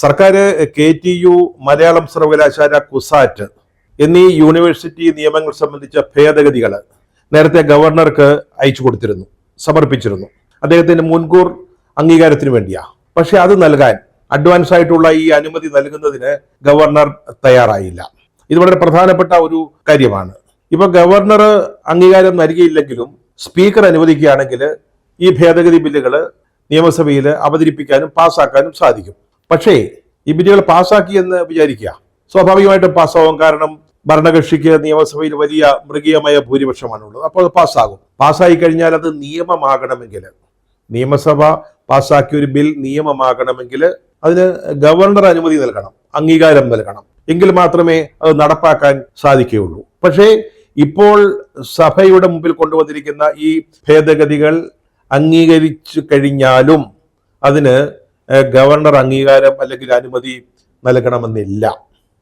സർക്കാർ KTU, മലയാളം സർവകലാശാല, കുസാറ്റ് എന്നീ യൂണിവേഴ്സിറ്റി നിയമങ്ങൾ സംബന്ധിച്ച ഭേദഗതികൾ നേരത്തെ ഗവർണർക്ക് അയച്ചു കൊടുത്തിരുന്നു, സമർപ്പിച്ചിരുന്നു, അദ്ദേഹത്തിന്റെ മുൻകൂർ അംഗീകാരത്തിന് വേണ്ടിയാ. പക്ഷെ അത് നൽകാൻ അഡ്വാൻസ് ആയിട്ടുള്ള ഈ അനുമതി നൽകുന്നതിന് ഗവർണർ തയ്യാറായില്ല. ഇത് വളരെ പ്രധാനപ്പെട്ട ഒരു കാര്യമാണ്. ഇപ്പൊ ഗവർണർ അംഗീകാരം നൽകിയില്ലെങ്കിലും സ്പീക്കർ അനുവദിക്കുകയാണെങ്കിൽ ഈ ഭേദഗതി ബില്ലുകൾ നിയമസഭയിൽ അവതരിപ്പിക്കാനും പാസ്സാക്കാനും സാധിക്കും. പക്ഷേ ഈ ബില്ലുകൾ പാസ്സാക്കി എന്ന് വിചാരിക്കുക, സ്വാഭാവികമായിട്ടും പാസ്സാവും. കാരണം ഭരണകക്ഷിക്ക് നിയമസഭയിൽ വലിയ മൃഗീയമായ ഭൂരിപക്ഷമാണുള്ളത്. അപ്പോൾ അത് പാസ്സാകും. പാസ്സായി കഴിഞ്ഞാൽ അത് നിയമമാകണമെങ്കിൽ, നിയമസഭ പാസ്സാക്കിയ ഒരു ബിൽ നിയമമാകണമെങ്കിൽ അതിന് ഗവർണർ അനുമതി നൽകണം, അംഗീകാരം നൽകണം. എങ്കിൽ മാത്രമേ അത് നടപ്പാക്കാൻ സാധിക്കുകയുള്ളൂ. പക്ഷേ ഇപ്പോൾ സഭയുടെ മുമ്പിൽ കൊണ്ടുവന്നിരിക്കുന്ന ഈ ഭേദഗതികൾ അംഗീകരിച്ചു കഴിഞ്ഞാലും അതിന് ഗവർണർ അംഗീകാരം അല്ലെങ്കിൽ അനുമതി നൽകണമെന്നില്ല.